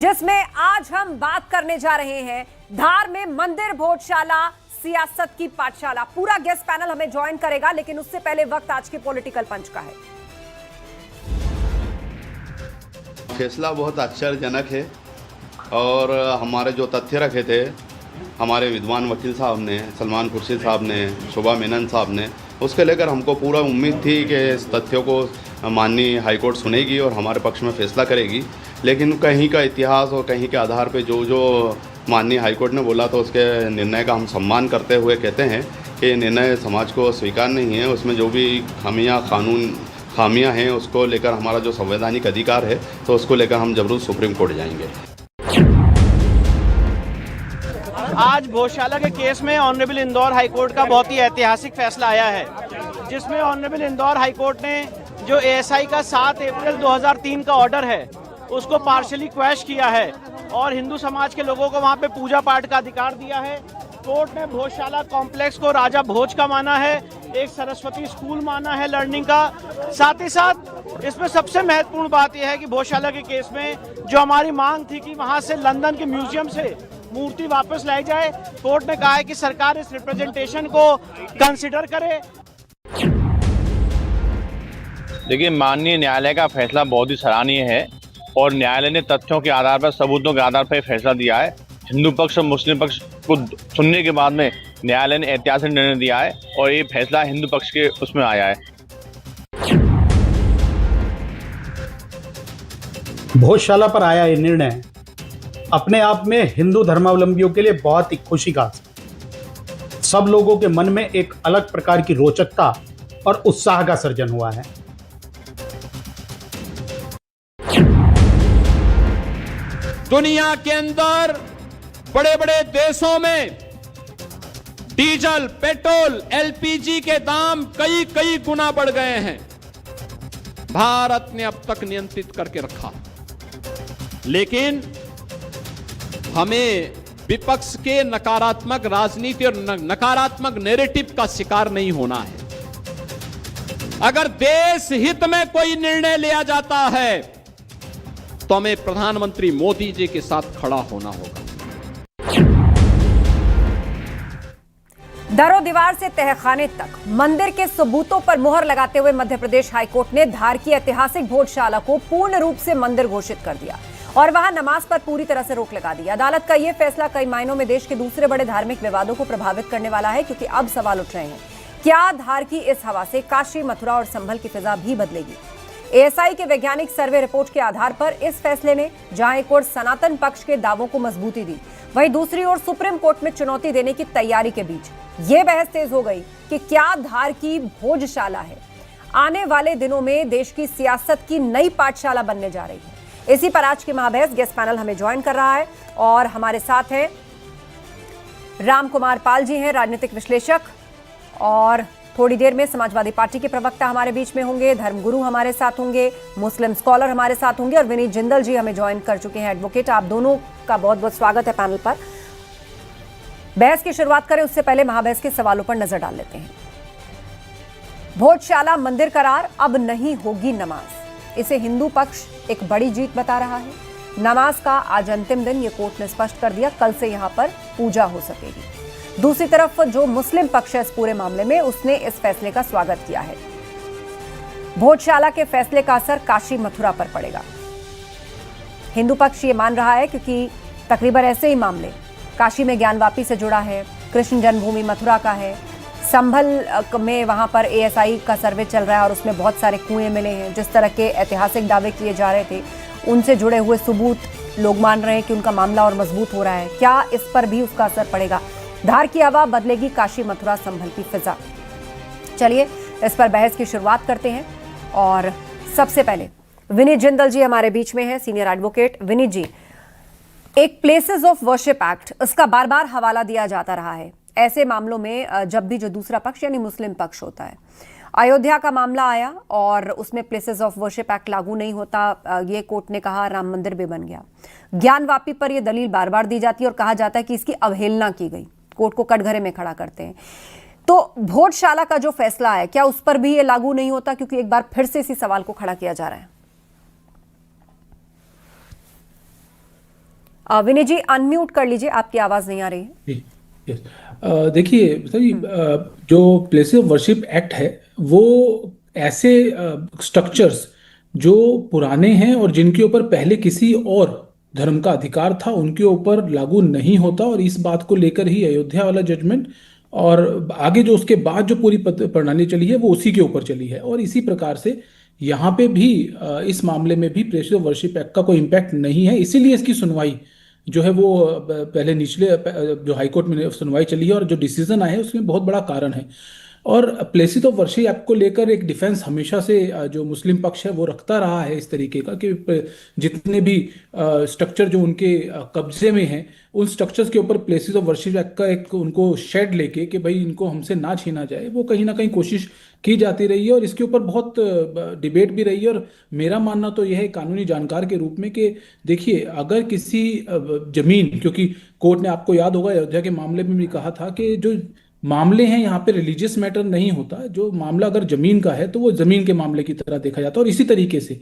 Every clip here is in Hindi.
जिसमें आज हम बात करने जा रहे हैं धार में मंदिर भोजशाला सियासत की पाठशाला। पूरा गेस्ट पैनल हमें ज्वाइन करेगा, लेकिन उससे पहले वक्त आज के पॉलिटिकल पंच का है। फैसला बहुत आश्चर्यजनक है और हमारे जो तथ्य रखे थे हमारे विद्वान वकील साहब ने, सलमान खुर्शीद साहब ने, शोभा मेनन साहब ने, उसके लेकर हमको पूरा उम्मीद थी कि इस तथ्यों को माननीय हाईकोर्ट सुनेगी और हमारे पक्ष में फैसला करेगी। लेकिन कहीं का इतिहास और कहीं के आधार पे जो माननीय हाईकोर्ट ने बोला तो उसके निर्णय का हम सम्मान करते हुए कहते हैं कि निर्णय समाज को स्वीकार नहीं है। उसमें जो भी खामियां हैं उसको लेकर हमारा जो संवैधानिक अधिकार है तो उसको लेकर हम जरूर सुप्रीम कोर्ट जाएंगे। आज भोजशाला के केस में ऑनरेबल इंदौर हाईकोर्ट का बहुत ही ऐतिहासिक फैसला आया है, जिसमें ऑनरेबल इंदौर हाईकोर्ट ने जो एएसआई का 7 अप्रैल 2003 का ऑर्डर है उसको पार्शली क्वैश किया है और हिंदू समाज के लोगों को वहां पे पूजा पाठ का अधिकार दिया है। कोर्ट ने भोजशाला कॉम्प्लेक्स को राजा भोज का माना है, एक सरस्वती स्कूल माना है लर्निंग का। साथ ही साथ इसमें सबसे महत्वपूर्ण बात यह है कि भोजशाला के केस में जो हमारी मांग थी कि वहां से लंदन के म्यूजियम से मूर्ति वापस लाई जाए, कोर्ट ने कहा है कि सरकार इस रिप्रेजेंटेशन को कंसिडर करे। देखिए, माननीय न्यायालय का फैसला बहुत ही सराहनीय है और न्यायालय ने तथ्यों के आधार पर, सबूतों के आधार पर फैसला दिया है। हिंदू पक्ष और मुस्लिम पक्ष को सुनने के बाद में न्यायालय ने ऐतिहासिक निर्णय दिया है और ये फैसला हिंदू पक्ष के उसमें आया है। भोजशाला पर आया ये निर्णय अपने आप में हिंदू धर्मावलंबियों के लिए बहुत ही खुशी का। सब लोगों के मन में एक अलग प्रकार की रोचकता और उत्साह का सर्जन हुआ है। दुनिया के अंदर बड़े बड़े देशों में डीजल, पेट्रोल, एलपीजी के दाम कई गुना बढ़ गए हैं। भारत ने अब तक नियंत्रित करके रखा, लेकिन हमें विपक्ष के नकारात्मक राजनीति और नकारात्मक नैरेटिव का शिकार नहीं होना है। अगर देश हित में कोई निर्णय लिया जाता है तो हमें प्रधानमंत्री मोदी जी के साथ खड़ा होना होगा। दरो दीवार से तहखाने तक मंदिर के सबूतों पर मुहर लगाते हुए मध्य प्रदेश हाईकोर्ट ने धार की ऐतिहासिक भोजशाला को पूर्ण रूप से मंदिर घोषित कर दिया और वहां नमाज पर पूरी तरह से रोक लगा दी। अदालत का यह फैसला कई मायनों में देश के दूसरे बड़े धार्मिक विवादों को प्रभावित करने वाला है, क्योंकि अब सवाल उठ रहे हैं, क्या धार की इस हवा से काशी, मथुरा और संभल की फिजा भी बदलेगी? एएसआई के वैज्ञानिक सर्वे रिपोर्ट के आधार पर इस फैसले ने जहां एक ओर सनातन पक्ष के दावों को मजबूती दी, वहीं दूसरी ओर सुप्रीम कोर्ट में चुनौती देने की तैयारी के बीच यह बहस तेज हो गई कि क्या धार की भोजशाला है आने वाले दिनों में देश की सियासत की नई पाठशाला बनने जा रही है। इसी पर आज की महाबहस गेस्ट पैनल हमें ज्वाइन कर रहा है और हमारे साथ हैं राम कुमार पाल जी, हैं राजनीतिक विश्लेषक, और थोड़ी देर में समाजवादी पार्टी के प्रवक्ता हमारे बीच में होंगे, धर्मगुरु हमारे साथ होंगे, मुस्लिम स्कॉलर हमारे साथ होंगे और विनीत जिंदल जी हमें ज्वाइन कर चुके हैं, एडवोकेट। आप दोनों का बहुत बहुत स्वागत है पैनल पर। बहस की शुरुआत करें उससे पहले महाबहस के सवालों पर नजर डाल लेते हैं। भोजशाला मंदिर करार, अब नहीं होगी नमाज, इसे हिंदू पक्ष एक बड़ी जीत बता रहा है। नमाज का आज अंतिम दिन, ये कोर्ट ने स्पष्ट कर दिया, कल से यहां पर पूजा हो सकेगी। दूसरी तरफ जो मुस्लिम पक्ष है इस पूरे मामले में, उसने इस फैसले का स्वागत किया है। भोजशाला के फैसले का असर काशी, मथुरा पर पड़ेगा। हिंदू पक्ष ये मान रहा है क्योंकि तकरीबन ऐसे ही मामले काशी में ज्ञानवापी से जुड़ा है, कृष्ण जन्मभूमि मथुरा का है, संभल में वहां पर एएसआई का सर्वे चल रहा है और उसमें बहुत सारे कुएं मिले हैं। जिस तरह के ऐतिहासिक दावे किए जा रहे थे उनसे जुड़े हुए सबूत लोग मान रहे हैं कि उनका मामला और मजबूत हो रहा है। क्या इस पर भी उसका असर पड़ेगा? धार की हवा बदलेगी काशी, मथुरा, संभल की फिजा? चलिए इस पर बहस की शुरुआत करते हैं और सबसे पहले विनीत जिंदल जी हमारे बीच में है, सीनियर एडवोकेट। विनीत जी, एक प्लेसेस ऑफ वर्शिप एक्ट, इसका बार बार हवाला दिया जाता रहा है ऐसे मामलों में जब भी जो दूसरा पक्ष यानी मुस्लिम पक्ष होता है। अयोध्या का मामला आया और उसमें प्लेसेस ऑफ वर्शिप एक्ट लागू नहीं होता, ये कोर्ट ने कहा, राम मंदिर भी बन गया। ज्ञानवापी पर यह दलील बार बार दी जाती है और कहा जाता है कि इसकी अवहेलना की गई, कोर्ट को कटघरे में खड़ा करते हैं। तो भोजशाला का जो फैसला है, क्या उस पर भी ये लागू नहीं होता? क्योंकि एक बार फिर से इसी सवाल को खड़ा किया जा रहा है। विनय जी अनम्यूट कर लीजिए, आपकी आवाज नहीं आ रही है। जी, यस। देखिए सर जी, जो प्लेसेस ऑफ वर्शिप एक्ट है वो ऐसे स्ट्रक्चर्स जो पुराने हैं और जिनके ऊपर पहले किसी और धर्म का अधिकार था उनके ऊपर लागू नहीं होता, और इस बात को लेकर ही अयोध्या वाला जजमेंट और आगे जो उसके बाद जो पूरी प्रणाली चली है वो उसी के ऊपर चली है। और इसी प्रकार से यहाँ पे भी इस मामले में भी प्लेसेस ऑफ वर्शिप एक्ट का कोई इम्पैक्ट नहीं है, इसीलिए इसकी सुनवाई जो है वो पहले निचले जो हाईकोर्ट में सुनवाई चली है और जो डिसीजन आए हैं उसमें बहुत बड़ा कारण है। और प्लेसेस ऑफ वर्शिप एक्ट को लेकर एक डिफेंस हमेशा से जो मुस्लिम पक्ष है वो रखता रहा है इस तरीके का कि जितने भी स्ट्रक्चर जो उनके कब्जे में हैं उन स्ट्रक्चर्स के ऊपर प्लेसेस ऑफ वर्शिप एक्ट का एक उनको शेड लेके कि भाई इनको हमसे ना छीना जाए, वो कहीं ना कहीं कोशिश की जाती रही है और इसके ऊपर बहुत डिबेट भी रही है। और मेरा मानना तो यह है कानूनी जानकार के रूप में कि देखिए अगर किसी जमीन, क्योंकि कोर्ट ने आपको याद होगा अयोध्या के मामले में भी कहा था कि जो मामले हैं यहाँ पे रिलीजियस मैटर नहीं होता, जो मामला अगर जमीन का है तो वो जमीन के मामले की तरह देखा जाता है। और इसी तरीके से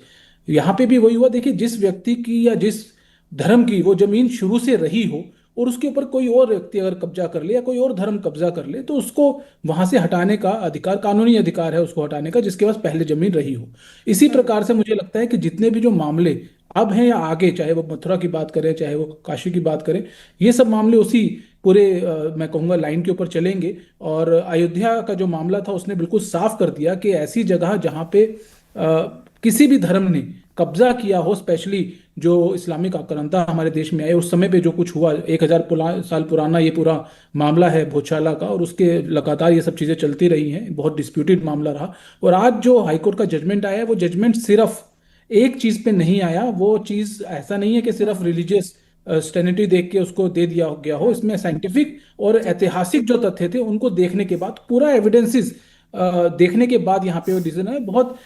यहाँ पे भी वही हुआ। देखिए जिस व्यक्ति की या जिस धर्म की वो जमीन शुरू से रही हो और उसके ऊपर कोई और व्यक्ति अगर कब्जा कर ले या कोई और धर्म कब्जा कर ले तो उसको वहां से हटाने का अधिकार, कानूनी अधिकार है उसको हटाने का जिसके पास पहले जमीन रही हो। इसी प्रकार से मुझे लगता है कि जितने भी जो मामले अब हैं या आगे, चाहे वो मथुरा की बात करें चाहे वो काशी की बात करें, ये सब मामले उसी पूरे मैं कहूँगा लाइन के ऊपर चलेंगे। और अयोध्या का जो मामला था उसने बिल्कुल साफ कर दिया कि ऐसी जगह जहाँ पे किसी भी धर्म ने कब्जा किया हो, स्पेशली जो इस्लामिक आक्रांता हमारे देश में आए उस समय पे जो कुछ हुआ, 1000 साल पुराना ये पूरा मामला है भोजशाला का, और उसके लगातार ये सब चीज़ें चलती रही हैं, बहुत डिस्प्यूटेड मामला रहा। और आज जो हाईकोर्ट का जजमेंट आया है वो जजमेंट सिर्फ एक चीज़ पे नहीं आया, वो चीज़ ऐसा नहीं है कि सिर्फ रिलीजियस स्टेनिटी देख के उसको दे दिया गया हो। इसमें साइंटिफिक और ऐतिहासिक जो तथ्य थे उनको देखने के बाद, पूरा एविडेंसेस देखने के बाद यहाँ पे वो डिसीजन है। बहुत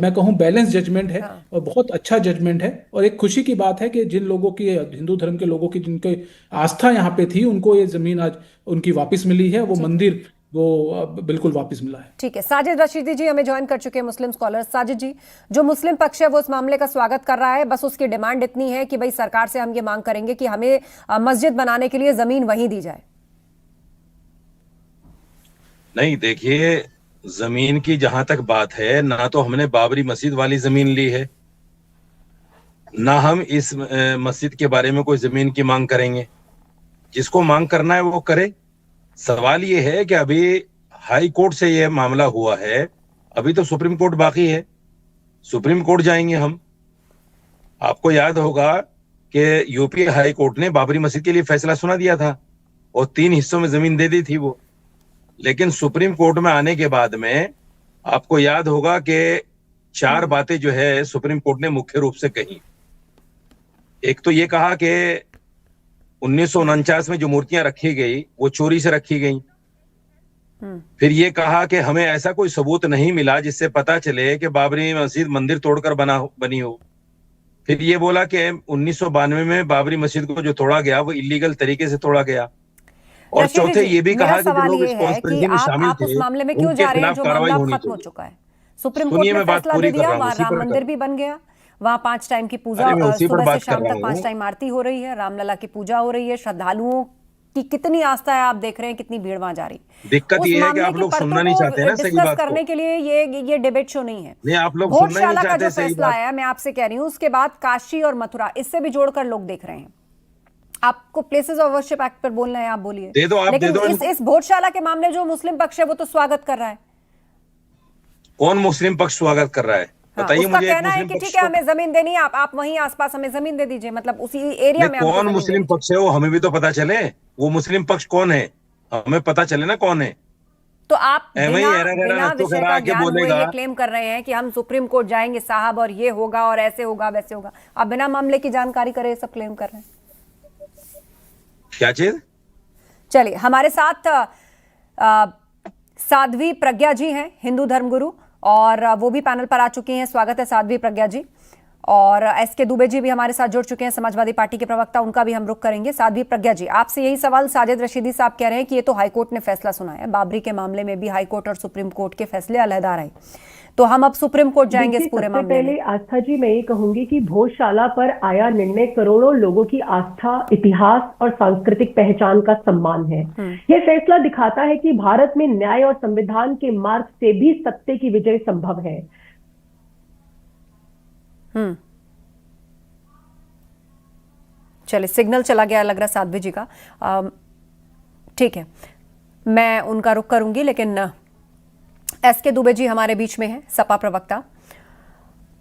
मैं कहूँ बैलेंस जजमेंट है और बहुत अच्छा जजमेंट है। और एक खुशी की बात है कि जिन लोगों की, हिंदू धर्म के लोगों की जिनकी आस्था यहाँ पे थी, उनको ये जमीन आज उनकी वापस मिली है, वो मंदिर वो बिल्कुल वापस मिला है। ठीक है, साजिद रशीदी जी हमें ज्वाइन कर चुके हैं, मुस्लिम स्कॉलर। साजिद जी, जो मुस्लिम पक्ष है वो इस मामले का स्वागत कर रहा है, बस उसकी डिमांड इतनी है कि भाई सरकार से हम ये मांग करेंगे कि हमें मस्जिद बनाने के लिए जमीन वहीं दी जाए। नहीं, देखिए जमीन की जहां तक बात है, ना तो हमने बाबरी मस्जिद वाली जमीन ली है, ना हम इस मस्जिद के बारे में कोई जमीन की मांग करेंगे। जिसको मांग करना है वो करे। सवाल ये है कि अभी हाई कोर्ट से ये मामला हुआ है, अभी तो सुप्रीम कोर्ट बाकी है, सुप्रीम कोर्ट जाएंगे हम। आपको याद होगा कि यूपी हाई कोर्ट ने बाबरी मस्जिद के लिए फैसला सुना दिया था और 3 हिस्सों में जमीन दे दी थी वो। लेकिन सुप्रीम कोर्ट में आने के बाद में आपको याद होगा कि 4 बातें जो है सुप्रीम कोर्ट ने मुख्य रूप से कही। एक तो ये कहा कि 1949 में जो मूर्तियां रखी गई वो चोरी से रखी गई। फिर ये कहा कि हमें ऐसा कोई सबूत नहीं मिला जिससे पता चले कि बाबरी मस्जिद मंदिर तोड़कर बनी हो। फिर ये बोला कि 1992 में बाबरी मस्जिद को जो तोड़ा गया वो इलीगल तरीके से तोड़ा गया। और चौथे ये भी कहा कि जो लोग इस कॉन्स्पिरेसी में शामिल थे उस मामले में क्यों जा रहे हैं जो मामला खत्म हो चुका है। सुप्रीम कोर्ट ने फैसला दे दिया, वहां राम मंदिर भी बन गया, वहां 5 टाइम की पूजा, सुबह से शाम तक 5 टाइम आरती हो रही है, रामलला की पूजा हो रही है, श्रद्धालुओं की कितनी आस्था है आप देख रहे हैं, कितनी भीड़ वहां जा रही है। दिक्कत ये है कि आप लोग सुनना नहीं चाहते ना सही बात करने के लिए ये डिबेट शो नहीं है। नहीं, आप लोग सुनना नहीं चाहते। का जो फैसला आया, मैं आपसे कह रही हूँ, उसके बाद काशी और मथुरा, इससे भी जोड़कर लोग देख रहे हैं। आपको प्लेसेस ऑफ वर्शिप एक्ट पर बोलना है, आप बोलिए। दे दो, आप लेकिन दे दो इस भोजशाला के मामले जो मुस्लिम पक्ष है वो तो स्वागत कर रहा है। कौन मुस्लिम पक्ष स्वागत कर रहा है? बताइए मुझे। कहना है कि ठीक है हमें जमीन देनी है, आप वहीं आसपास हमें जमीन दे दीजिए, मतलब उसी एरिया में। कौन मुस्लिम पक्ष है वो हमें भी तो पता चले, वो मुस्लिम पक्ष कौन है हमें पता चले ना कौन है। तो आप बिना विषय का ज्ञान हुए बोलेगा, ये क्लेम कर रहे हैं कि हम सुप्रीम कोर्ट जाएंगे साहब और ये होगा और ऐसे होगा वैसे होगा। आप बिना मामले की जानकारी करे सब क्लेम कर रहे हैं। क्या चीज? चलिए, हमारे साथ साध्वी प्रज्ञा जी हैं, हिंदू धर्मगुरु, और वो भी पैनल पर आ चुकी हैं। स्वागत है साध्वी प्रज्ञा जी। और एसके दुबे जी भी हमारे साथ जुड़ चुके हैं, समाजवादी पार्टी के प्रवक्ता, उनका भी हम रुख करेंगे। साध्वी प्रज्ञा जी, आपसे यही सवाल, साजिद रशीदी साहब कह रहे हैं कि ये तो हाईकोर्ट ने फैसला सुनाया है, बाबरी के मामले में भी हाईकोर्ट और सुप्रीम कोर्ट के फैसले अलहदा रहे, तो हम अब सुप्रीम कोर्ट जाएंगे इस देखिए, पूरे सबसे मामले पहले में। आस्था जी मैं ये कहूंगी कि भोजशाला पर आया निर्णय करोड़ों लोगों की आस्था, इतिहास और सांस्कृतिक पहचान का सम्मान है। यह फैसला दिखाता है कि भारत में न्याय और संविधान के मार्ग से भी सत्य की विजय संभव है। चलिए, सिग्नल चला गया लग रहा साध्वी जी का। ठीक है, मैं उनका रुख करूंगी, लेकिन एसके दुबे जी हमारे बीच में है, सपा प्रवक्ता।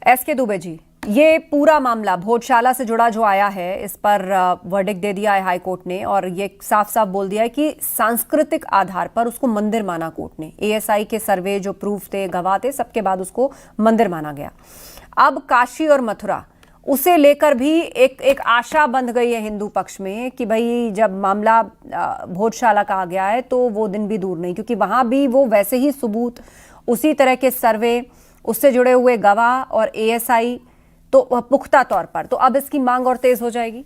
एसके दुबे जी, ये पूरा मामला भोजशाला से जुड़ा जो आया है, इस पर वर्डिक्ट दे दिया है हाई कोर्ट ने, और ये साफ साफ बोल दिया है कि सांस्कृतिक आधार पर उसको मंदिर माना कोर्ट ने। एएसआई के सर्वे जो प्रूफ थे, गवाह थे, सबके बाद उसको मंदिर माना गया। अब काशी और मथुरा, उसे लेकर भी एक आशा बंध गई है हिंदू पक्ष में कि भाई जब मामला भोजशाला का आ गया है तो वो दिन भी दूर नहीं, क्योंकि वहां भी वो वैसे ही सबूत, उसी तरह के सर्वे, उससे जुड़े हुए गवाह और एएसआई तो पुख्ता तौर पर, तो अब इसकी मांग और तेज हो जाएगी।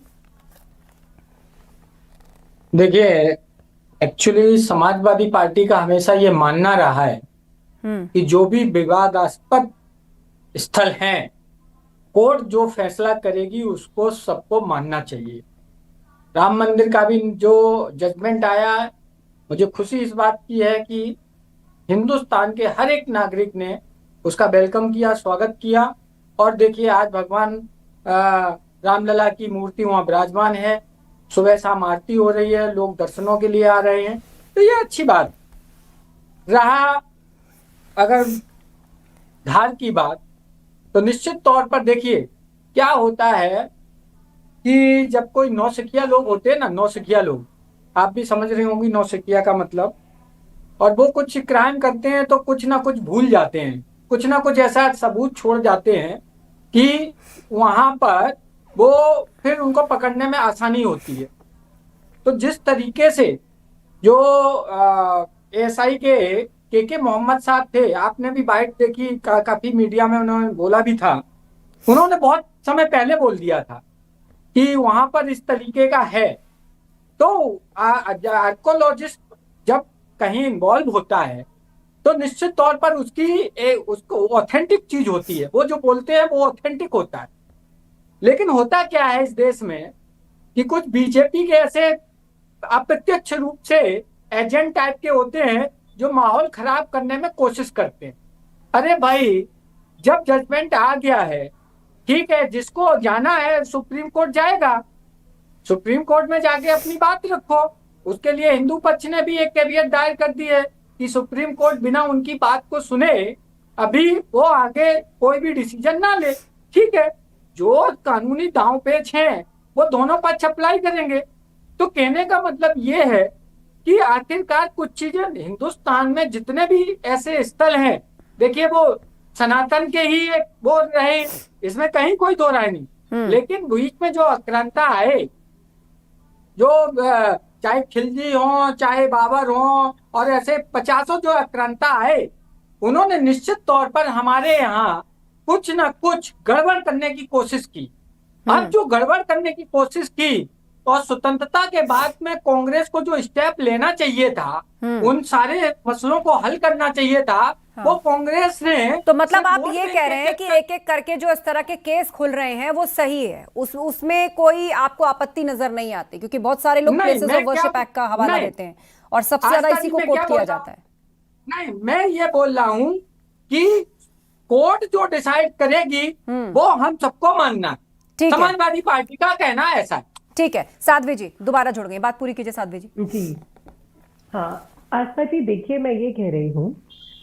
देखिए, एक्चुअली समाजवादी पार्टी का हमेशा ये मानना रहा है कि जो भी विवादास्पद स्थल हैं, कोर्ट जो फैसला करेगी उसको सबको मानना चाहिए। राम मंदिर का भी जो जजमेंट आया, मुझे खुशी इस बात की है कि हिंदुस्तान के हर एक नागरिक ने उसका वेलकम किया, स्वागत किया। और देखिए, आज भगवान रामलला की मूर्ति वहां विराजमान है, सुबह शाम आरती हो रही है, लोग दर्शनों के लिए आ रहे हैं, तो ये अच्छी बात रहा। अगर धार की बात, तो निश्चित तौर पर देखिए क्या होता है कि जब कोई नौसिखिया लोग होते हैं ना, नौसिखिया लोग, आप भी समझ रहे होंगे नौसिखिया का मतलब, और वो कुछ क्राइम करते हैं तो कुछ ना कुछ भूल जाते हैं, कुछ ना कुछ ऐसा सबूत छोड़ जाते हैं कि वहां पर वो फिर उनको पकड़ने में आसानी होती है। तो जिस तरीके से जो एएसआई के मोहम्मद साहब थे, आपने भी बाइट देखी, काफी मीडिया में उन्होंने बोला भी था, उन्होंने बहुत समय पहले बोल दिया था कि वहां पर इस तरीके का है। तो आर्कोलॉजिस्ट जब कहीं इन्वॉल्व होता है तो निश्चित तौर पर उसको ऑथेंटिक चीज होती है, वो जो बोलते हैं वो ऑथेंटिक होता है। लेकिन होता क्या है इस देश में कि कुछ बीजेपी के ऐसे अप्रत्यक्ष रूप से एजेंट टाइप के होते हैं जो माहौल खराब करने में कोशिश करते हैं। अरे भाई, जब जजमेंट आ गया है, ठीक है, जिसको जाना है सुप्रीम कोर्ट जाएगा, सुप्रीम कोर्ट में जाके अपनी बात रखो। उसके लिए हिंदू पक्ष ने भी एक कैवियट दायर कर दी है कि सुप्रीम कोर्ट बिना उनकी बात को सुने अभी वो आगे कोई भी डिसीजन ना ले। ठीक है, जो कानूनी दांव पेच हैं वो दोनों पक्ष अप्लाई करेंगे। तो कहने का मतलब ये है कि आखिरकार कुछ चीजें हिंदुस्तान में जितने भी ऐसे स्थल हैं, देखिए वो सनातन के ही वो रहे, इसमें कहीं कोई दो राय नहीं, लेकिन बीच में जो आक्रांता आए, जो चाहे खिलजी हो, चाहे बाबर हो, और ऐसे 50 जो आक्रांता आए, उन्होंने निश्चित तौर पर हमारे यहाँ कुछ ना कुछ गड़बड़ करने की कोशिश की। अब जो गड़बड़ करने की कोशिश की, और स्वतंत्रता के बाद में कांग्रेस को जो स्टेप लेना चाहिए था, उन सारे मसलों को हल करना चाहिए था, वो कांग्रेस ने। तो मतलब आप ये कह रहे हैं कि एक एक करके जो इस तरह के केस खुल रहे हैं वो सही है, उसमें कोई आपको आपत्ति नजर नहीं आती? क्योंकि बहुत सारे लोग प्लेसेस ऑफ वर्शिप एक्ट का हवाला देते हैं और सबसे ज्यादा इसी को कोट किया जाता है। नहीं, मैं ये बोल रहा हूँ कि कोर्ट जो डिसाइड करेगी वो हम सबको मानना। समाजवादी पार्टी का कहना ऐसा है। ठीक है, साध्वी जी दोबारा जुड़ गए, बात पूरी कीजिए साध्वी जी। जी हाँ, आस्था जी, देखिए मैं ये कह रही हूँ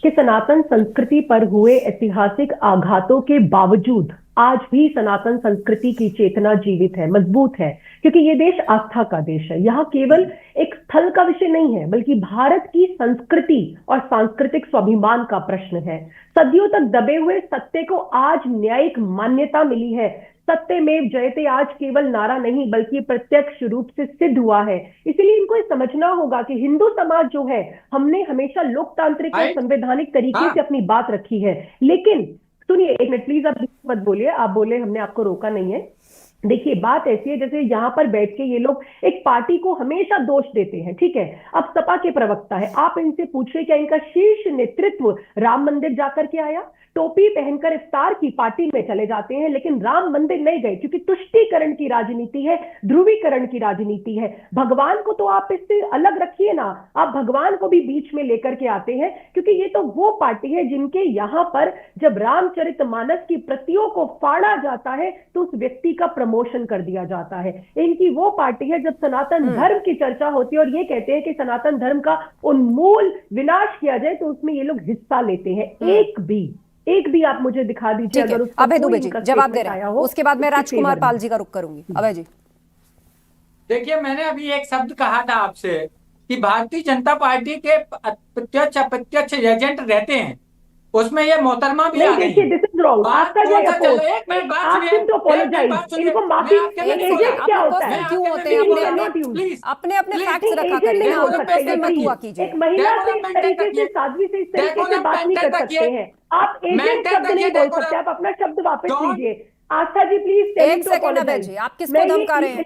कि सनातन संस्कृति पर हुए ऐतिहासिक आघातों के बावजूद आज भी सनातन संस्कृति की चेतना जीवित है, मजबूत है, क्योंकि ये देश आस्था का देश है। यहाँ केवल एक स्थल का विषय नहीं है, बल्कि भारत की संस्कृति और सांस्कृतिक स्वाभिमान का प्रश्न है। सदियों तक दबे हुए सत्य को आज न्यायिक मान्यता मिली है। सत्यमेव जयते आज केवल नारा नहीं बल्कि प्रत्यक्ष रूप से सिद्ध हुआ है। इसलिए इनको ये समझना होगा कि हिंदू समाज जो है, हमने हमेशा लोकतांत्रिक और संवैधानिक तरीके से अपनी बात रखी है। लेकिन सुनिए एक मिनट प्लीज, आप मत बोलिए, आप बोले, हमने आपको रोका नहीं है। देखिए बात ऐसी है, जैसे यहाँ पर बैठ के ये लोग एक पार्टी को हमेशा दोष देते हैं, ठीक है। अब सपा के प्रवक्ता है, आप इनसे पूछिए क्या इनका शीर्ष नेतृत्व राम मंदिर जाकर के आया? टोपी पहनकर इफ्तार की पार्टी में चले जाते हैं, लेकिन राम मंदिर नहीं गए, क्योंकि तुष्टीकरण की राजनीति है, ध्रुवीकरण की राजनीति है। भगवान को तो आप इससे अलग रखिए ना, आप भगवान को भी बीच में लेकर के आते हैं, क्योंकि ये तो वो पार्टी है जिनके यहाँ पर जब रामचरितमानस की प्रतियों को फाड़ा जाता है तो उस व्यक्ति का प्रमोशन कर दिया जाता है। इनकी वो पार्टी है जब सनातन धर्म की चर्चा होती है और ये कहते हैं कि सनातन धर्म का उन्मूल विनाश किया जाए, तो उसमें ये लोग हिस्सा लेते हैं। एक भी आप मुझे दिखा दीजिए अगर उसका अभय दुबे कोई जी इनका जवाब दे statement रहे आया हैं, हो उसके बाद मैं उसके राजकुमार favor पाल में। जी का रुख करूंगी। अभय जी देखिए, मैंने अभी एक शब्द कहा था आपसे कि भारतीय जनता पार्टी के प्रत्यक्ष अप्रत्यक्ष एजेंट रहते हैं, उसमें ये मोहतरमा भी आ गई देखिए, दिस इज रॉन्ग। आपका जो चलो एक मिनट बात आस्क हिम टू अपोलोजाइज, इनको माफी। एजेंट क्या होता है? क्यों होते हैं? अपने अपने फैक्ट्स रखा एजेंट करिए नहीं ना, हो और सकता पर्सनल मत हुआ है। कीजिए। एक महिला से इस तरीके से, साध्वी से इस तरीके से बात नहीं कर सकते हैं आप। एजेंट शब्द नहीं बोल सकते, आप अपना शब्द वापस लीजिए। आस्था जी प्लीज एक सेकंड अभय जी, आप किसको धमका रहे हैं?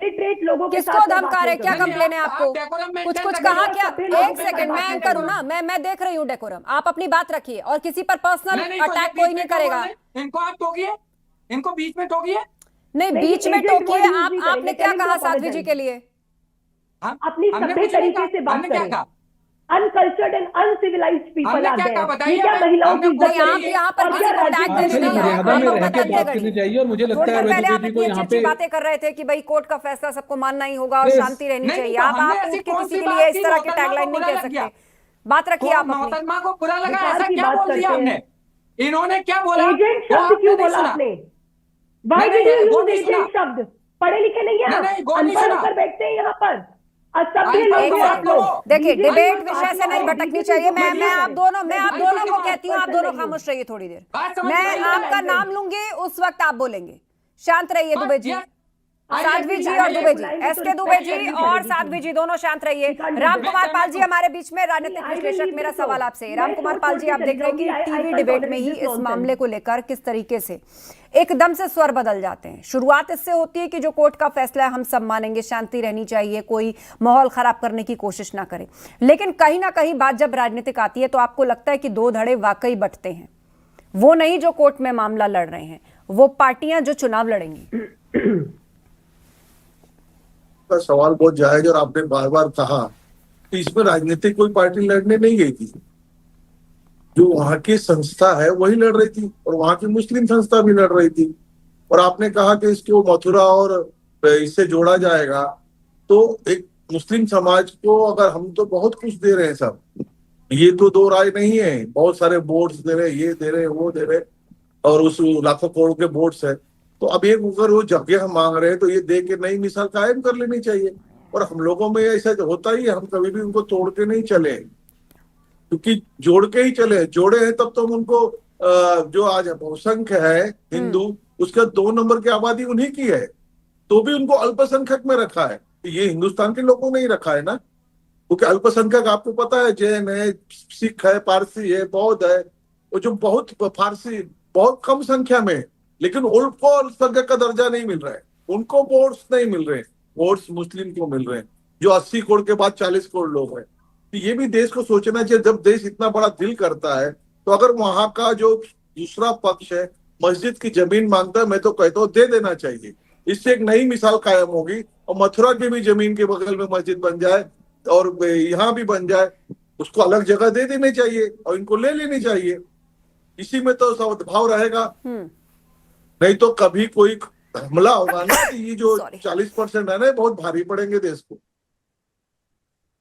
किसको धमका रहे हैं? क्या कंप्लेन है आपको? कुछ कहा क्या? एक सेकंड, मैं एंकर हूं ना, मैं देख रही हूँ डेकोरम। आप अपनी बात रखिए और किसी पर पर्सनल अटैक कोई नहीं करेगा। इनको आप टोकिए, इनको बीच में टोकिए। नहीं, बीच में टोकिए आप। आपने क्या कहा साध्वी जी के लिए? अपनी सभ्य तरीके से बात करें। Uncultured and uncivilized people are there. ये क्या महिलाओं की इज्जत आप यहाँ पर किसी को अटैक देने नहीं आए, मर्यादा में आप रह के बदलते बात करिए। करनी चाहिए। और मुझे लगता थोड़ी है देर पहले अभय आप दुबे जी को इतनी यहाँ अच्छी पे बातें कर रहे थे कि भाई कोर्ट का फैसला सबको मानना ही होगा और Yes. शांति रहनी नहीं, चाहिए। तो आप हमने उठ ऐसी के कौन किसी सी के बात लिए इस की, तरह की मोहतरमा टैगलाइन को नहीं बुरा कह लग गया? सकते। बात रखिए आप अपनी। मोहतरमा को बुरा लगा, विचार ऐसा की क्या बात बोल दिया करते हमने? हैं। इन्होंने क्या बोला? एजेंट वो शब्द आपने क्यों नहीं बोला सुना। आपने? Why नहीं, did you वो use नहीं सुना। एजेंट शब्द? पढ़े लिखे नहीं है नहीं, आप, वो नहीं अनपढ़ सुना। होकर बैठते हैं यहाँ पर। असभ्य एक लोग हो आप सेकंड, लोग। देखिए, बीजेपी डिबेट की विषय से पार्टी नहीं है, भटकनी बीजेपी चाहिए। को मैं बढ़िया आप है। दोनों को मैं कहती हूँ, आप पर्सन दोनों नहीं हूँ। खामोश रहिए थोड़ी देर। बात समझ मैं में आई आपका लैंग्वेज। नाम लूंगी, उस वक्त आप बोलेंगे। शांत रहिए दुबे जी, आई साध्वी जी और दुबे जी, एसके दुबे जी और साध्वी जी दोनों शांत रहिए। रामकुमार पाल जी हमारे बीच में, राजनीतिक विश्लेषक। मेरा सवाल आपसे, रामकुमार पाल जी, आप देख रहे हैं कि टीवी डिबेट में ही इस मामले को लेकर किस तरीके से एकदम से स्वर बदल जाते हैं। शुरुआत इससे होती है कि जो कोर्ट का फैसला है हम सब मानेंगे, शांति रहनी चाहिए, कोई माहौल खराब करने की कोशिश ना करे। लेकिन कहीं ना कहीं बात जब राजनीतिक आती है तो आपको लगता है कि दो धड़े वाकई बंटते हैं। वो नहीं जो कोर्ट में मामला लड़ रहे हैं, वो पार्टियां जो चुनाव लड़ेंगी। का सवाल बहुत जायज, और आपने बार बार कहा कि इसमें राजनीतिक कोई पार्टी लड़ने नहीं गई थी। जो वहां की संस्था है वही लड़ रही थी, और वहां की मुस्लिम संस्था भी लड़ रही थी। और आपने कहा कि इसको मथुरा और इससे जोड़ा जाएगा, तो एक मुस्लिम समाज को अगर हम तो बहुत कुछ दे रहे हैं सब, ये तो दो राय नहीं है। बहुत सारे बोर्ड्स दे रहे, ये दे रहे, वो दे रहे, और उस लाखों करोड़ के बोर्ड्स है। तो अब एक अगर वो जगह मांग रहे हैं तो ये दे के नई मिसाल कायम कर लेनी चाहिए। और हम लोगों में ऐसा होता ही है, हम कभी भी उनको तोड़ के नहीं चले, क्योंकि जोड़ के ही चले। जोड़े हैं तब तो हम उनको जो आज बहुसंख्य है हिंदू, उसका 2 नंबर की आबादी उन्हीं की है, तो भी उनको अल्पसंख्यक में रखा है। ये हिंदुस्तान के लोगों ने ही रखा है ना, क्योंकि अल्पसंख्यक आपको पता है जैन है, सिख है, पारसी है, बौद्ध है, और जो बहुत फारसी बहुत कम संख्या में, लेकिन उनको अल्पसंख्यक का दर्जा नहीं मिल रहा है। उनको वोट्स नहीं मिल रहे, वोट्स मुस्लिम को मिल रहे हैं, जो 80 करोड़ के बाद 40 करोड़ लोग हैं। तो ये भी देश को सोचना चाहिए। जब देश इतना बड़ा दिल करता है, तो अगर वहां का जो दूसरा पक्ष है मस्जिद की जमीन मांगता है, मैं तो कहता हूँ दे देना चाहिए। इससे एक नई मिसाल कायम होगी, और मथुरा की भी जमीन के बगल में मस्जिद बन जाए और यहाँ भी बन जाए, उसको अलग जगह दे देनी चाहिए और इनको ले लेनी चाहिए। इसी में तो सद्भाव रहेगा। नहीं तो कभी कोई हमला होगा ना, कि ये जो 40% है ना, बहुत भारी पड़ेंगे देश को।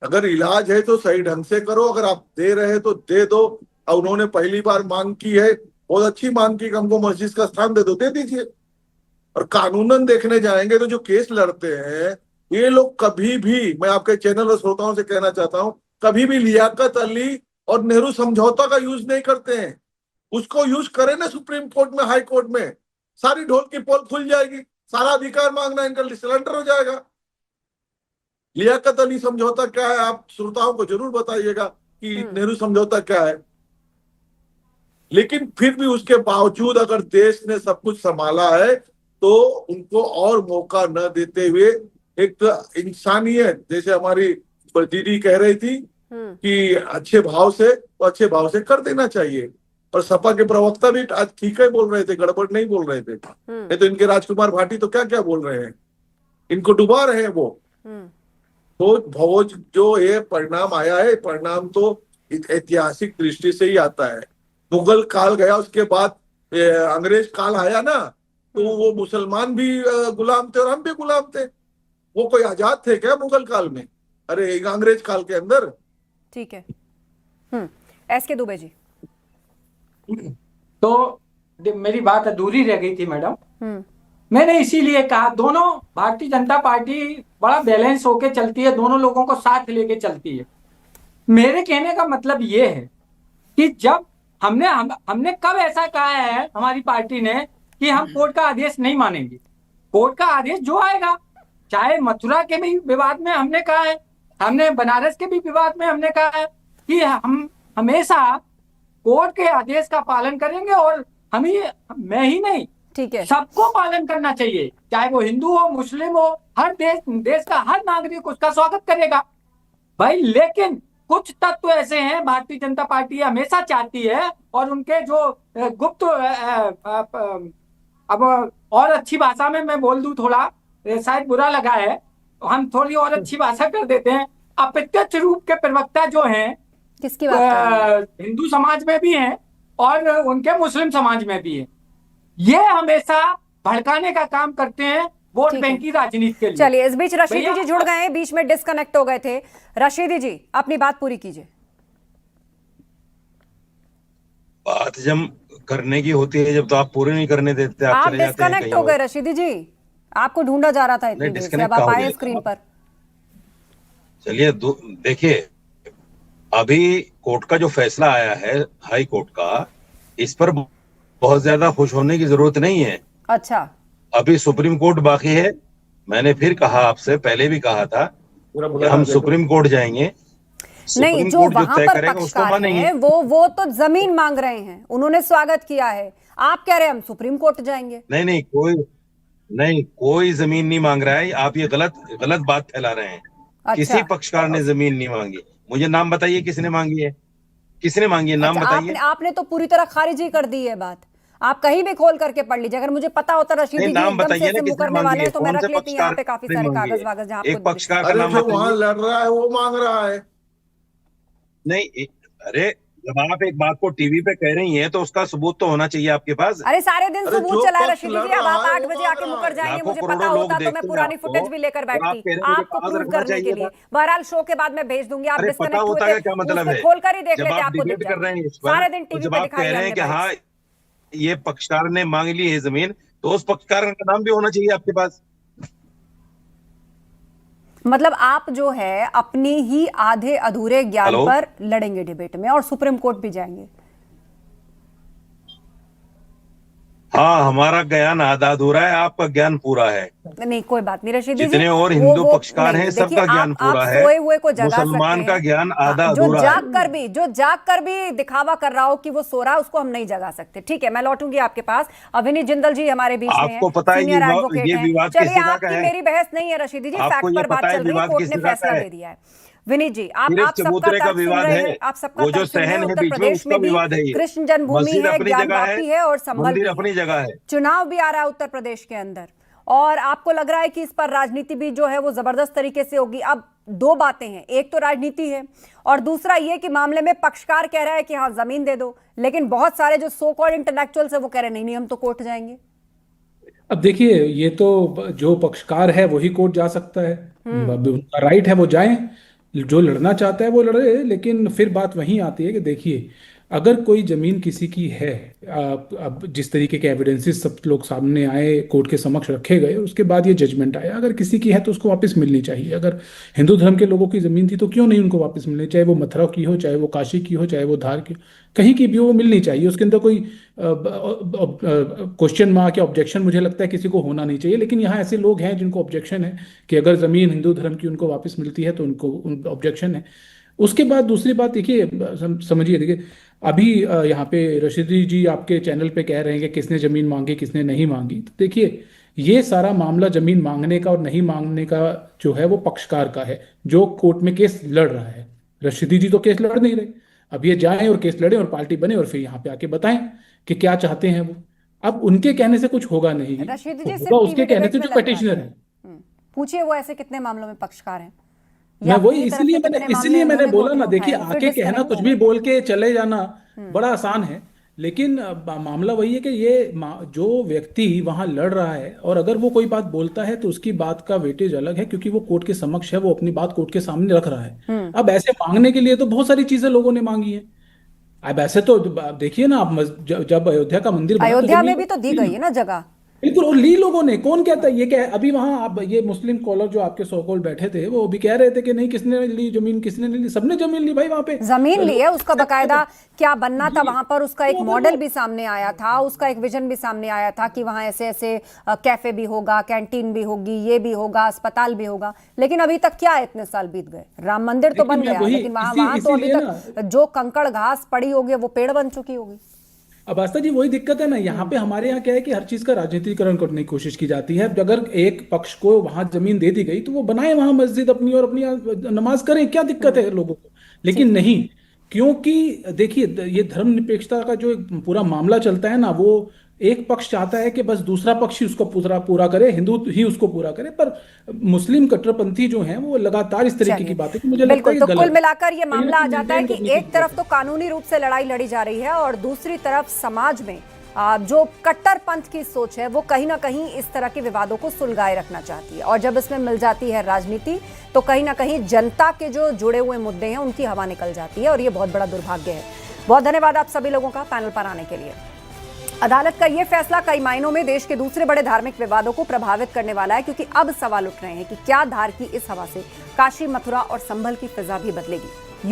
अगर इलाज है तो सही ढंग से करो, अगर आप दे रहे तो दे दो। और उन्होंने पहली बार मांग की है, बहुत अच्छी मांग की कि हमको मस्जिद का स्थान दे दो, दे दीजिए। और कानूनन देखने जाएंगे तो जो केस लड़ते हैं ये लोग कभी भी, मैं आपके चैनल और श्रोताओं से कहना चाहता हूं, कभी भी लियाकत अली और नेहरू समझौता का यूज नहीं करते हैं। उसको यूज करें ना सुप्रीम कोर्ट में, हाई कोर्ट में, सारी ढोल की पोल खुल जाएगी, सारा अधिकार मांगना इनका सिलेंडर हो जाएगा। लियाकत अली समझौता क्या है, आप श्रोताओं को जरूर बताइएगा कि नेहरू समझौता क्या है। लेकिन फिर भी उसके बावजूद अगर देश ने सब कुछ संभाला है, तो उनको और मौका न देते हुए एक इंसानियत, जैसे हमारी दीदी कह रही थी कि अच्छे भाव से तो अच्छे भाव से कर देना चाहिए। और सपा के प्रवक्ता भी आज ठीक है बोल रहे थे, गड़बड़ नहीं बोल रहे थे। नहीं तो इनके राजकुमार भाटी तो क्या क्या बोल रहे हैं, इनको डुबा रहे हैं वो। तो भोज जो ये परिणाम आया है, परिणाम तो ऐतिहासिक दृष्टि से ही आता है। मुगल काल गया, उसके बाद अंग्रेज काल आया ना, तो वो मुसलमान भी गुलाम थे और हम भी गुलाम थे। वो कोई आजाद थे क्या मुगल काल में? अरे अंग्रेज काल के अंदर। ठीक है। एस.के. दुबे जी। तो मेरी बात अधूरी रह गई थी मैडम। मैंने इसीलिए कहा दोनों, भारतीय जनता पार्टी बड़ा बैलेंस होके चलती है, दोनों लोगों को साथ लेके चलती है। मेरे कहने का मतलब ये है कि जब हमने कब ऐसा कहा है हमारी पार्टी ने कि हम कोर्ट का आदेश नहीं मानेंगे। कोर्ट का आदेश जो आएगा, चाहे मथुरा के भी विवाद में हमने कहा है, हमने बनारस के भी विवाद में हमने कहा है कि हम हमेशा कोर्ट के आदेश का पालन करेंगे। और मैं ही नहीं, ठीक है, सबको पालन करना चाहिए, चाहे वो हिंदू हो, मुस्लिम हो, हर देश का हर नागरिक उसका स्वागत करेगा भाई। लेकिन कुछ तत्व ऐसे हैं, भारतीय जनता पार्टी हमेशा चाहती है, और उनके जो गुप्त, अब और अच्छी भाषा में मैं बोल दूं, थोड़ा शायद बुरा लगा है, हम थोड़ी और अच्छी भाषा कर देते हैं। अप्रत्यक्ष रूप के प्रवक्ता जो हैं, किसकी बात कर रहे हैं? हिंदू समाज में भी हैं और उनके मुस्लिम समाज में भी हैं। ये हमेशा भड़काने का काम करते हैं वोट बैंक की राजनीति के लिए। चलिए, इस बीच रशीदी जी जुड़ गए हैं, बीच में डिस्कनेक्ट हो गए थे। रशीदी जी, अपनी बात पूरी कीजिए। बात जब करने की होती है, जब तो आप पूरी नहीं करने देते, आप चले जाते हैं डिस्कनेक्ट हो गए। रशीदी जी, आपको ढूंढा जा रहा था इतनी देर से, अब आप आए स्क्रीन पर। चलिए देखिए, अभी कोर्ट का जो फैसला आया है हाई कोर्ट का, इस पर बहुत ज्यादा खुश होने की जरूरत नहीं है। अच्छा, अभी सुप्रीम कोर्ट बाकी है। मैंने फिर कहा, आपसे पहले भी कहा था कि हम सुप्रीम कोर्ट जाएंगे। नहीं, जो वहां पर पक्षकार हैं वो तो जमीन मांग रहे हैं, उन्होंने स्वागत किया है। आप कह रहे हैं हम सुप्रीम कोर्ट जाएंगे। नहीं, कोई जमीन नहीं मांग रहा है। आप ये गलत बात फैला रहे हैं। अच्छा। किसी पक्षकार ने जमीन नहीं मांगी। मुझे नाम बताइए किसने मांगी है, किसने मांगी है, नाम बताइए। आपने तो पूरी तरह खारिज ही कर दी है बात। आप कहीं भी खोल करके पढ़ लीजिए। अगर मुझे पता होता रशीदी जी एकदम से मुकरने वाले हैं तो मैं रख लेती यहाँ पे काफी सारे कागज वागज जहाँ एक पक्षकार का नाम वहां लड़ रहा है वो मांग रहा है। नहीं, अरे जब आप एक बात को टीवी पे कह रही हैं तो उसका सबूत तो होना चाहिए आपके पास। अरे सारे दिन सबूत चला है रशीदी जी। अब आप 8 बजे आके मुकर जाएंगे, मुझे पता होता तो मैं पुरानी फुटेज भी लेकर बैठती आपको प्रूव करने के लिए। बहरहाल शो के बाद मैं भेज दूंगी। आप डिस्कनेक्ट हुए थे, क्या मतलब है? खोल कर ही देख लेते, आपको डिबेट कर रहे हैं सारे दिन टीवी पे कह रहे हैं कि हाँ ये पक्षकार ने मांग ली है जमीन, तो उस पक्षकार का नाम भी होना चाहिए आपके पास। मतलब आप जो है अपनी ही आधे अधूरे ज्ञान पर लड़ेंगे डिबेट में और सुप्रीम कोर्ट भी जाएंगे। हाँ, हमारा ज्ञान आधा अधूरा है, आपका ज्ञान पूरा है। नहीं, कोई बात नहीं रशीदी जी। जितने और हिंदू पक्षकार हैं सबका ज्ञान पूरा है। सोए हुए को जगा सकते हैं। मुसलमान का ज्ञान आधा अधूरा है। जो जाग कर भी दिखावा कर रहा हो कि वो सो रहा है, उसको हम नहीं जगा सकते। ठीक है, मैं लौटूंगी आपके पास। अविनीत जिंदल जी हमारे बीच में हैं, आपको पता है ये विवाद चलिए, आपकी मेरी बहस नहीं है रशीदी जी, फैक्ट पर बात चल रही है, कोर्ट ने फैसला दे दिया है। विनीत जी, आप सबका विवाद है, आप सबका जो सहन है बीच में उसका विवाद है। कृष्ण जन्मभूमि है, ज्ञान वापी है और संभल भी अपनी जगह है। चुनाव भी आ रहा है उत्तर प्रदेश के अंदर, और आपको लग रहा है कि इस पर राजनीति भी जो है वो जबरदस्त तरीके से होगी। अब दो बातें हैं, एक तो राजनीति है और दूसरा ये कि मामले में पक्षकार कह रहा है कि हाँ जमीन दे दो, लेकिन बहुत सारे जो सो कॉल्ड इंटेलेक्चुअल्स है वो कह रहे नहीं हम तो कोर्ट जाएंगे। अब देखिए, ये तो जो पक्षकार है वही कोर्ट जा सकता है, उनका राइट है, वो जाएं। जो लड़ना चाहता है वो लड़े। लेकिन फिर बात वहीं आती है कि देखिए, अगर कोई जमीन किसी की है, अब जिस तरीके के एविडेंसेस सब लोग सामने आए, कोर्ट के समक्ष रखे गए, उसके बाद ये जजमेंट आया, अगर किसी की है तो उसको वापस मिलनी चाहिए। अगर हिंदू धर्म के लोगों की जमीन थी तो क्यों नहीं उनको वापस मिलनी, चाहे वो मथुरा की हो, चाहे वो काशी की हो, चाहे वो धार की, कहीं की भी हो, वो मिलनी चाहिए। उसके अंदर कोई क्वेश्चन मार्क या ऑब्जेक्शन मुझे लगता है किसी को होना नहीं चाहिए। लेकिन यहाँ ऐसे लोग हैं जिनको ऑब्जेक्शन है कि अगर जमीन हिंदू धर्म की उनको वापस मिलती है तो उनको ऑब्जेक्शन है। उसके बाद दूसरी बात देखिए, समझिए, देखिए अभी यहाँ पे रशीदी जी आपके चैनल पे कह रहे हैं कि किसने जमीन मांगी किसने नहीं मांगी। तो देखिए, ये सारा मामला जमीन मांगने का और नहीं मांगने का जो है वो पक्षकार का है, जो कोर्ट में केस लड़ रहा है। रशीदी जी तो केस लड़ नहीं रहे। अब ये जाएं और केस लड़े और पार्टी बने और फिर यहाँ पे आके बताएं कि क्या चाहते हैं वो। अब उनके कहने से कुछ होगा नहीं, रशीदी जी होगा सिर्फ उसके कहने से जो पिटिशनर है। पूछिए वो ऐसे कितने मामलों में पक्षकार हैं? मैं वही इसलिए मैंने बोला ना, देखिए आके कहना कुछ भी बोल के चले जाना बड़ा आसान है, लेकिन मामला वही है कि ये जो व्यक्ति वहां लड़ रहा है और अगर वो कोई बात बोलता है तो उसकी बात का वेटेज अलग है, क्योंकि वो कोर्ट के समक्ष है, वो अपनी बात कोर्ट के सामने रख रहा है। अब ऐसे मांगने के लिए तो बहुत सारी चीजें लोगों ने मांगी है। अब ऐसे तो देखिए ना, आप जब अयोध्या का मंदिर बना, अयोध्या में भी तो दी गई है ना जगह, बिल्कुल, और ली लोगों ने। कौन कहता है ये? क्या अभी वहां आप ये मुस्लिम कॉलर जो आपके सोकोल बैठे थे वो भी कह रहे थे कि नहीं किसने ली जमीन, किसने नहीं ली, सबने जमीन ली भाई। वहां पे जमीन ली है, उसका बकायदा क्या बनना था वहां पर, उसका एक मॉडल भी सामने आया था, उसका एक विजन भी सामने आया था कि वहां ऐसे ऐसे कैफे भी होगा, कैंटीन भी होगी, ये भी होगा, अस्पताल भी होगा। लेकिन अभी तक क्या है, इतने साल बीत गए, राम मंदिर तो बन गया, लेकिन वहां तो अभी तक जो कंकड़ घास पड़ी होगी वो पेड़ बन चुकी होगी। अब आस्था जी वही दिक्कत है ना, यहाँ पे हमारे यहाँ क्या है कि हर चीज का राजनीतिकरण करने की कोशिश की जाती है। अगर एक पक्ष को वहां जमीन दे दी गई तो वो बनाए वहां मस्जिद अपनी और अपनी नमाज करें, क्या दिक्कत है लोगों को? लेकिन नहीं, क्योंकि देखिए ये धर्मनिरपेक्षता का जो पूरा मामला चलता है ना, वो एक पक्ष चाहता है कि बस दूसरा पक्ष ही उसको पूरा करे, हिंदू ही उसको पूरा करे, पर मुस्लिम कट्टरपंथी जो हैं वो लगातार इस तरीके की बातें, मुझे लगता है तो कुल मिलाकर ये मामला आ जाता है कि एक तरफ तो कानूनी रूप से लड़ाई लड़ी जा रही है और दूसरी तरफ समाज में जो कट्टरपंथ की सोच है वो कहीं ना कहीं इस तरह के विवादों को सुलगाए रखना चाहती है, और जब इसमें मिल जाती है राजनीति तो कहीं ना कहीं जनता के जो जुड़े हुए मुद्दे हैं उनकी हवा निकल जाती है, और ये बहुत बड़ा दुर्भाग्य है। बहुत धन्यवाद आप सभी लोगों का पैनल पर आने के लिए। अदालत का यह फैसला कई मायनों में देश के दूसरे बड़े धार्मिक विवादों को प्रभावित करने वाला है, क्योंकि अब सवाल उठ रहे हैं कि क्या धार की इस हवा से काशी, मथुरा और संभल की फिजा भी बदलेगी।